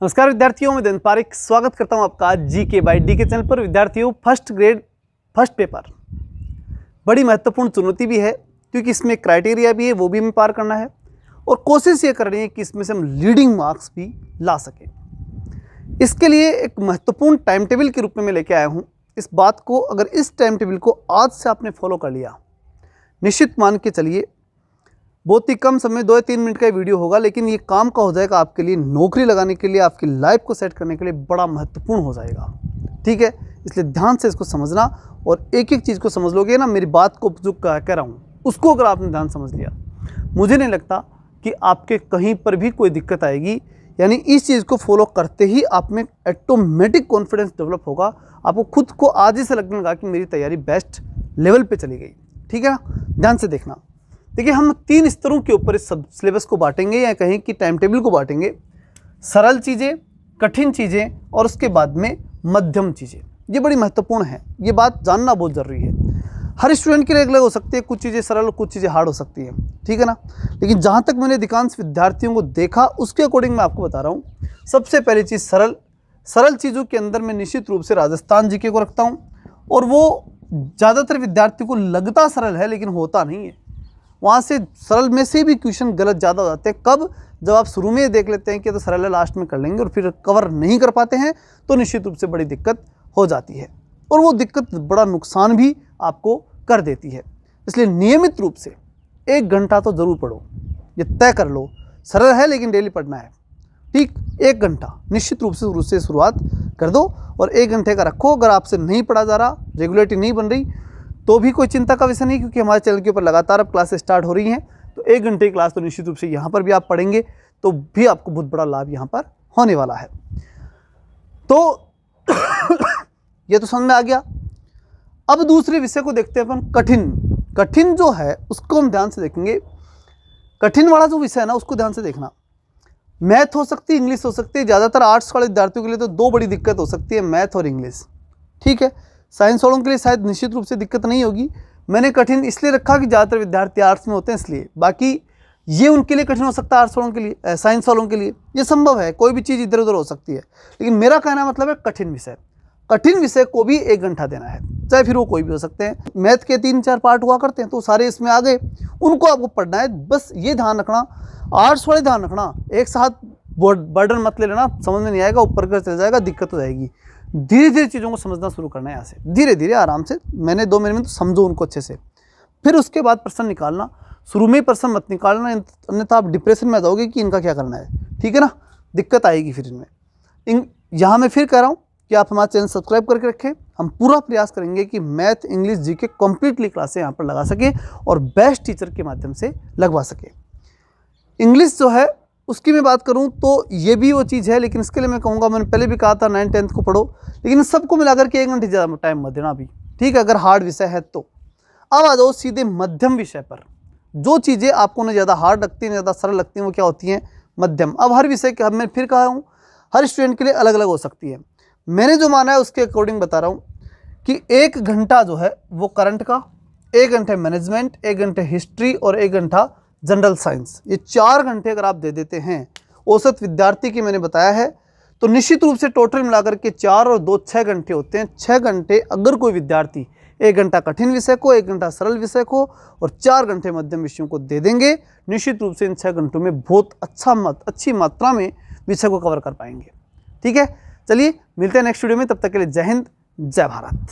नमस्कार विद्यार्थियों, मैं दिन पारिक स्वागत करता हूं आपका जीके बाय डीके चैनल पर। विद्यार्थियों, फर्स्ट ग्रेड फर्स्ट पेपर बड़ी महत्वपूर्ण चुनौती भी है क्योंकि इसमें क्राइटेरिया भी है, वो भी हमें पार करना है और कोशिश ये करनी है कि इसमें से हम लीडिंग मार्क्स भी ला सकें। इसके लिए एक महत्वपूर्ण टाइम टेबल के रूप में मैं लेके आया हूँ। इस बात को, अगर इस टाइम टेबल को आज से आपने फॉलो कर लिया, निश्चित मान के चलिए बहुत ही कम समय 2 या 3 मिनट का वीडियो होगा, लेकिन ये काम का हो जाएगा आपके लिए, नौकरी लगाने के लिए, आपकी लाइफ को सेट करने के लिए बड़ा महत्वपूर्ण हो जाएगा। ठीक है, इसलिए ध्यान से इसको समझना और एक एक चीज़ को समझ लोगे ना, मेरी बात को जो कह रहा हूँ उसको अगर आपने ध्यान समझ लिया, मुझे नहीं लगता कि आपके कहीं पर भी कोई दिक्कत आएगी। यानी इस चीज़ को फॉलो करते ही आप में ऑटोमेटिक कॉन्फिडेंस डेवलप होगा। आपको खुद को आज ही से लगने लगा कि मेरी तैयारी बेस्ट लेवल पे चली गई। ठीक है ना, ध्यान से देखना। देखिए, हम 3 स्तरों के ऊपर इस सब सिलेबस को बांटेंगे या कहें कि टाइम टेबल को बांटेंगे। सरल चीज़ें, कठिन चीज़ें और उसके बाद में मध्यम चीज़ें। ये बड़ी महत्वपूर्ण है, ये बात जानना बहुत ज़रूरी है। हर स्टूडेंट के लिए अलग हो सकती है, कुछ चीज़ें सरल और कुछ चीज़ें हार्ड हो सकती है। ठीक है ना, लेकिन जहाँ तक मैंने अधिकांश विद्यार्थियों को देखा उसके अकॉर्डिंग मैं आपको बता रहा हूँ। सबसे पहली चीज़ सरल चीज़ों के अंदर मैं निश्चित रूप से राजस्थान जीके को रखता हूँ, और वो ज़्यादातर विद्यार्थियों को लगता सरल है लेकिन होता नहीं है। वहाँ से सरल में से भी क्वेश्चन गलत ज़्यादा हो जाते हैं। कब? जब आप शुरू में देख लेते हैं कि तो सरल है, लास्ट में कर लेंगे और फिर कवर नहीं कर पाते हैं, तो निश्चित रूप से बड़ी दिक्कत हो जाती है और वो दिक्कत बड़ा नुकसान भी आपको कर देती है। इसलिए नियमित रूप से 1 घंटा तो ज़रूर पढ़ो, ये तय कर लो। सरल है लेकिन डेली पढ़ना है। ठीक, 1 घंटा निश्चित रूप से शुरुआत कर दो और 1 घंटे का रखो। अगर आपसे नहीं पढ़ा जा रहा, रेगुलरिटी नहीं बन रही, तो भी कोई चिंता का विषय नहीं, क्योंकि हमारे चैनल के ऊपर लगातार अब क्लासेस स्टार्ट हो रही हैं। तो 1 घंटे की क्लास तो निश्चित रूप से यहाँ पर भी आप पढ़ेंगे तो भी आपको बहुत बड़ा लाभ यहाँ पर होने वाला है। तो ये तो समझ में आ गया। अब दूसरे विषय को देखते हैं अपन। कठिन जो है उसको हम ध्यान से देखेंगे। कठिन वाला जो विषय है ना, उसको ध्यान से देखना। मैथ हो सकती है, इंग्लिश हो सकती है। ज़्यादातर आर्ट्स वाले विद्यार्थियों के लिए तो 2 बड़ी दिक्कत हो सकती है, मैथ और इंग्लिश। ठीक है, साइंस वालों के लिए शायद निश्चित रूप से दिक्कत नहीं होगी। मैंने कठिन इसलिए रखा कि ज़्यादातर विद्यार्थी आर्ट्स में होते हैं, इसलिए। बाकी ये उनके लिए कठिन हो सकता है, आर्ट्स वालों के लिए, साइंस वालों के लिए ये संभव है। कोई भी चीज़ इधर उधर हो सकती है, लेकिन मेरा कहना मतलब है कठिन विषय को भी 1 घंटा देना है, चाहे फिर वो कोई भी हो सकते हैं। मैथ के 3-4 पार्ट हुआ करते हैं तो सारे इसमें आ गए, उनको आपको पढ़ना है। बस ये ध्यान रखना, आर्ट्स वाले ध्यान रखना, एक साथ बर्डन मत ले लेना, समझ में नहीं आएगा, ऊपर कर चल जाएगा, दिक्कत हो जाएगी। धीरे धीरे चीज़ों को समझना शुरू करना है, यहाँ से धीरे धीरे आराम से। मैंने 2 मिनट में तो समझो उनको अच्छे से, फिर उसके बाद प्रश्न निकालना। शुरू में ही प्रश्न मत निकालना, अन्यथा आप डिप्रेशन में आ जाओगे कि इनका क्या करना है। ठीक है ना, दिक्कत आएगी फिर इनमें। यहाँ मैं फिर कह रहा हूँ कि आप हमारा चैनल सब्सक्राइब करके रखें। हम पूरा प्रयास करेंगे कि मैथ, इंग्लिश, जीके कंप्लीटली क्लासें यहाँ पर लगा सकें और बेस्ट टीचर के माध्यम से लगवा सकें। इंग्लिश जो है उसकी मैं बात करूं तो ये भी वो चीज़ है, लेकिन इसके लिए मैं कहूँगा, मैंने पहले भी कहा था 9th-10th को पढ़ो, लेकिन सबको मिलाकर के 1 घंटे ज़्यादा टाइम मत देना अभी। ठीक है, अगर हार्ड विषय है तो। अब आ जाओ सीधे मध्यम विषय पर। जो चीज़ें आपको न ज़्यादा हार्ड लगती हैं, न ज़्यादा सरल लगती हैं, वो क्या होती हैं? मध्यम। अब हर विषय के, मैं फिर कहा हूँ, हर स्टूडेंट के लिए अलग अलग हो सकती है। मैंने जो माना है उसके अकॉर्डिंग बता रहा हूँ कि 1 घंटा जो है वो करंट का, 1 घंटे मैनेजमेंट, 1 घंटे हिस्ट्री और 1 घंटा जनरल साइंस। ये 4 घंटे अगर आप दे देते हैं औसत विद्यार्थी की, मैंने बताया है, तो निश्चित रूप से टोटल मिलाकर के 4 और 2 6 घंटे होते हैं। 6 घंटे अगर कोई विद्यार्थी 1 घंटा कठिन विषय को, 1 घंटा सरल विषय को और 4 घंटे मध्यम विषयों को दे देंगे, निश्चित रूप से इन 6 घंटों में बहुत अच्छी मात्रा में विषय को कवर कर पाएंगे। ठीक है, चलिए मिलते हैं नेक्स्ट वीडियो में। तब तक के लिए जय हिंद, जय भारत।